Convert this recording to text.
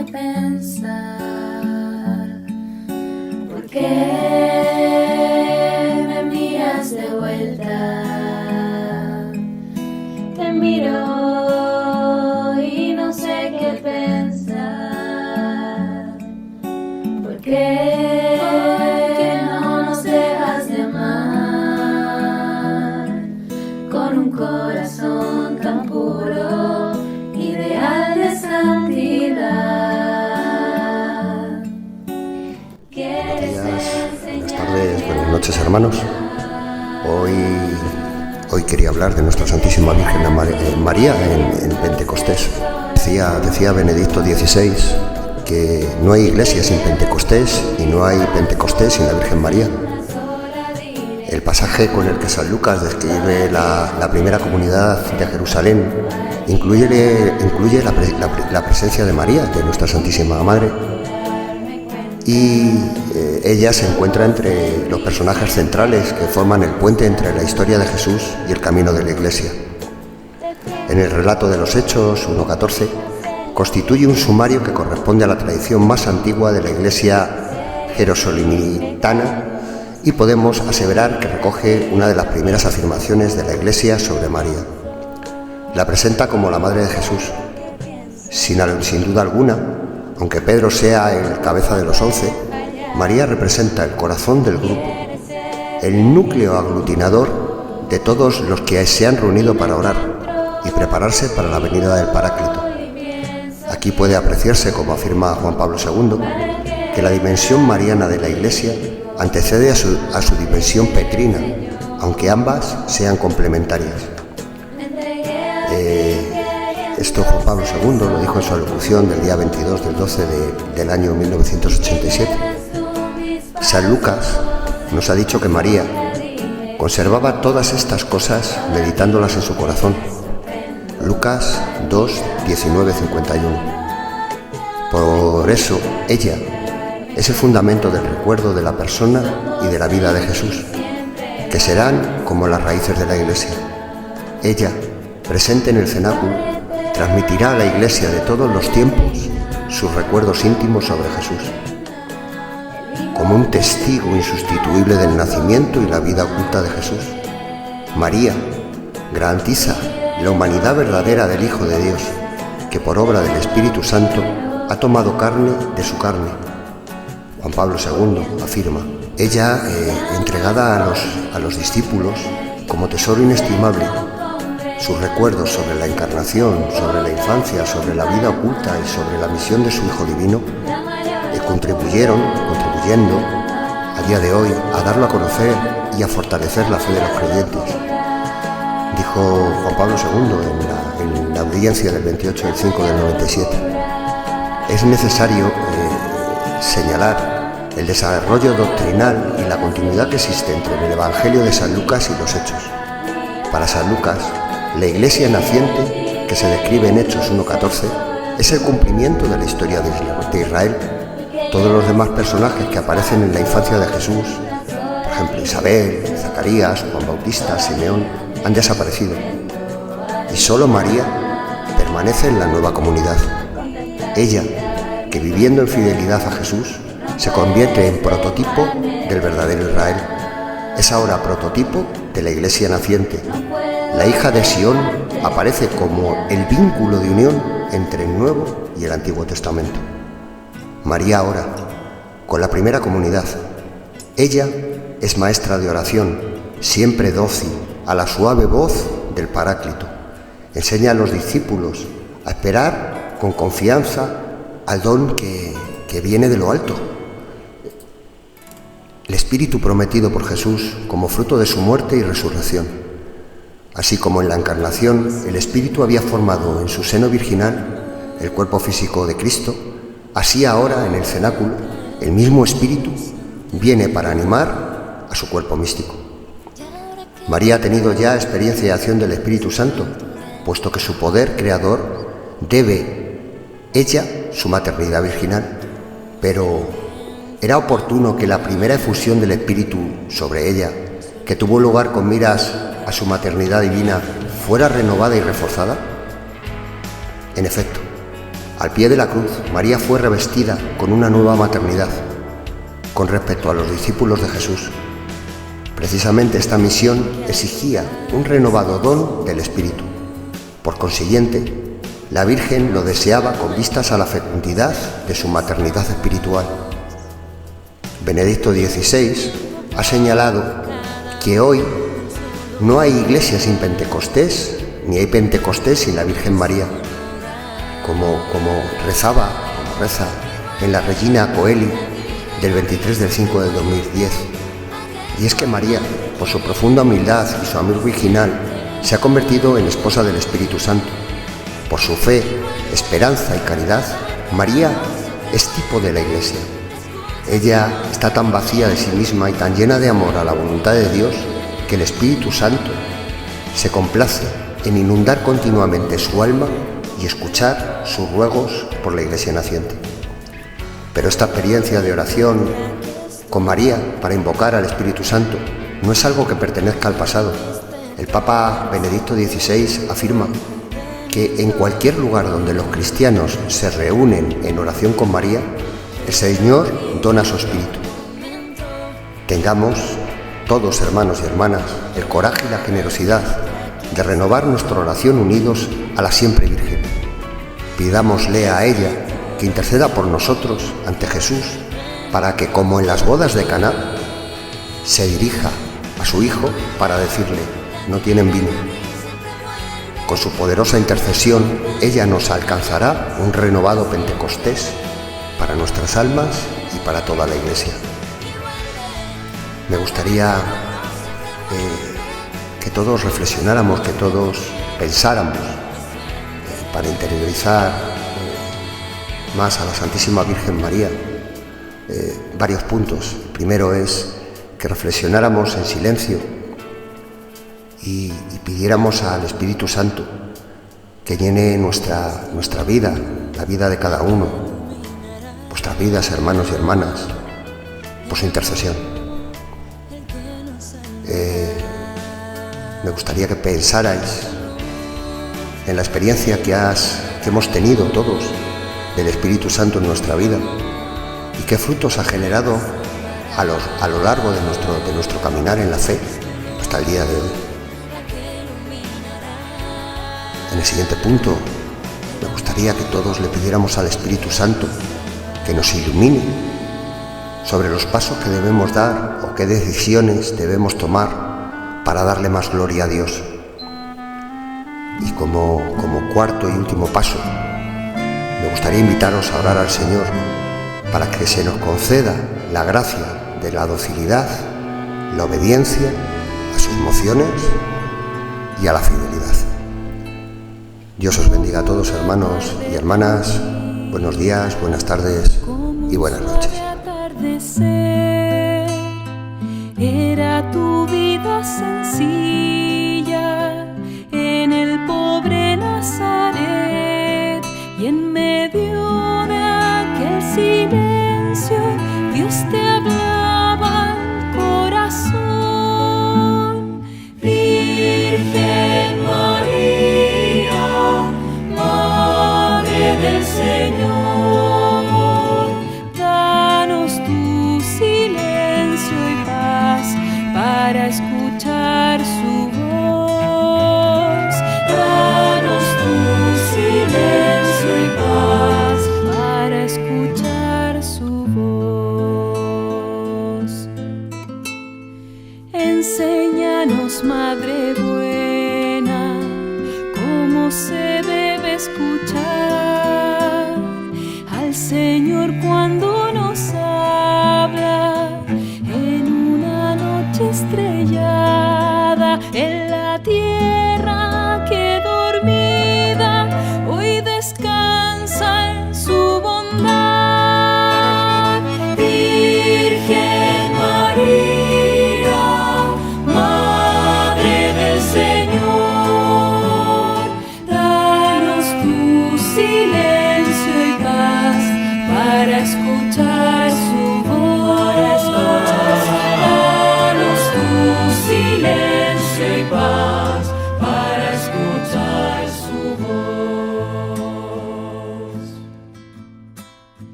qué pensar. ¿Por qué me miras de vuelta? Te miro y no sé qué pensar. ¿Por qué no nos dejas de amar con un corazón tan puro, ideal de santidad? Buenas tardes, buenas noches, hermanos. Hoy quería hablar de nuestra Santísima Virgen María en Pentecostés. Decía Benedicto XVI que no hay iglesia sin Pentecostés y no hay Pentecostés sin la Virgen María. El pasaje con el que San Lucas describe la primera comunidad de Jerusalén incluye la presencia de María, de nuestra Santísima Madre, y ella se encuentra entre los personajes centrales que forman el puente entre la historia de Jesús y el camino de la Iglesia. En el relato de los Hechos 1:14 constituye un sumario que corresponde a la tradición más antigua de la Iglesia jerosolimitana y podemos aseverar que recoge una de las primeras afirmaciones de la Iglesia sobre María. La presenta como la Madre de Jesús. Sin duda alguna, aunque Pedro sea el cabeza de los 11, María representa el corazón del grupo, el núcleo aglutinador de todos los que se han reunido para orar y prepararse para la venida del Paráclito. Aquí puede apreciarse, como afirma Juan Pablo II, que la dimensión mariana de la Iglesia antecede a su dimensión petrina, aunque ambas sean complementarias. Esto Juan Pablo II lo dijo en su alocución del día 22 del 12 del año 1987. San Lucas nos ha dicho que María conservaba todas estas cosas meditándolas en su corazón. Lucas 2, 19, 51. Por eso, ella es el fundamento del recuerdo de la persona y de la vida de Jesús, que serán como las raíces de la Iglesia. Ella, presente en el cenáculo, transmitirá a la Iglesia de todos los tiempos sus recuerdos íntimos sobre Jesús. Como un testigo insustituible del nacimiento y la vida oculta de Jesús, María garantiza la humanidad verdadera del Hijo de Dios, que por obra del Espíritu Santo ha tomado carne de su carne. Juan Pablo II afirma: ella, entregada a los discípulos como tesoro inestimable, sus recuerdos sobre la encarnación, sobre la infancia, sobre la vida oculta y sobre la misión de su Hijo Divino, contribuyendo a día de hoy a darlo a conocer y a fortalecer la fe de los creyentes. Dijo Juan Pablo II en la audiencia del 28 del 5 del 97. Es necesario señalar el desarrollo doctrinal y la continuidad que existe entre el Evangelio de San Lucas y los Hechos. Para San Lucas, la Iglesia naciente, que se describe en Hechos 1:14, es el cumplimiento de la historia de Israel. Todos los demás personajes que aparecen en la infancia de Jesús, por ejemplo Isabel, Zacarías, Juan Bautista, Simeón, han desaparecido. Y solo María permanece en la nueva comunidad. Ella, que viviendo en fidelidad a Jesús, se convierte en prototipo del verdadero Israel. Es ahora prototipo de la Iglesia naciente. La hija de Sión aparece como el vínculo de unión entre el Nuevo y el Antiguo Testamento. María ora con la primera comunidad. Ella es maestra de oración, siempre dócil a la suave voz del Paráclito. Enseña a los discípulos a esperar con confianza al don que viene de lo alto. El Espíritu prometido por Jesús como fruto de su muerte y resurrección. Así como en la encarnación el Espíritu había formado en su seno virginal el cuerpo físico de Cristo, así ahora en el cenáculo el mismo Espíritu viene para animar a su cuerpo místico. María ha tenido ya experiencia y acción del Espíritu Santo, puesto que su poder creador debe ella su maternidad virginal, pero era oportuno que la primera efusión del Espíritu sobre ella, que tuvo lugar con miras a su maternidad divina, fuera renovada y reforzada. En efecto, Al pie de la cruz, María fue revestida con una nueva maternidad con respecto a los discípulos de Jesús. Precisamente esta misión exigía un renovado don del Espíritu. Por consiguiente, la Virgen lo deseaba con vistas a la fecundidad de su maternidad espiritual. Benedicto XVI ha señalado que hoy no hay iglesia sin Pentecostés, ni hay Pentecostés sin la Virgen María, como reza en la Regina Coeli del 23 del 5 del 2010. Y es que María, por su profunda humildad y su amor virginal, se ha convertido en esposa del Espíritu Santo. Por su fe, esperanza y caridad, María es tipo de la Iglesia. Ella está tan vacía de sí misma y tan llena de amor a la voluntad de Dios que el Espíritu Santo se complace en inundar continuamente su alma y escuchar sus ruegos por la Iglesia naciente. Pero esta experiencia de oración con María para invocar al Espíritu Santo no es algo que pertenezca al pasado. El Papa Benedicto XVI afirma que en cualquier lugar donde los cristianos se reúnen en oración con María, el Señor dona su Espíritu. Tengamos todos, hermanos y hermanas, el coraje y la generosidad de renovar nuestra oración unidos a la siempre Virgen. Pidámosle a ella que interceda por nosotros ante Jesús, para que, como en las bodas de Caná, se dirija a su Hijo para decirle: no tienen vino. Con su poderosa intercesión, ella nos alcanzará un renovado Pentecostés para nuestras almas y para toda la Iglesia. Me gustaría que todos reflexionáramos, que todos pensáramos para interiorizar más a la Santísima Virgen María varios puntos. El primero es que reflexionáramos en silencio y pidiéramos al Espíritu Santo que llene nuestra vida, la vida de cada uno, vuestras vidas, hermanos y hermanas, por su intercesión. Me gustaría que pensarais en la experiencia que hemos tenido todos del Espíritu Santo en nuestra vida y qué frutos ha generado a lo largo de nuestro caminar en la fe hasta el día de hoy. En el siguiente punto, me gustaría que todos le pidiéramos al Espíritu Santo que nos ilumine sobre los pasos que debemos dar o qué decisiones debemos tomar para darle más gloria a Dios. Y como cuarto y último paso, me gustaría invitaros a orar al Señor para que se nos conceda la gracia de la docilidad, la obediencia a sus mociones y a la fidelidad. Dios os bendiga a todos, hermanos y hermanas. Buenos días, buenas tardes y buenas noches. Era tu vida sencilla en el pobre Nazaret, y en medio de aquel silencio Dios te hablaba al corazón. Virgen María, Madre del Señor, danos tu silencio y paz para escuchar su voz. Danos tu silencio y paz para escuchar su voz. Enséñanos, Madre buena, cómo se debe escuchar al Señor cuando nos habla en una noche estrellada, en la tierra que dormida hoy descansa en su bondad. Virgen María, Madre del Señor, danos tu silencio y paz para escuchar su voz.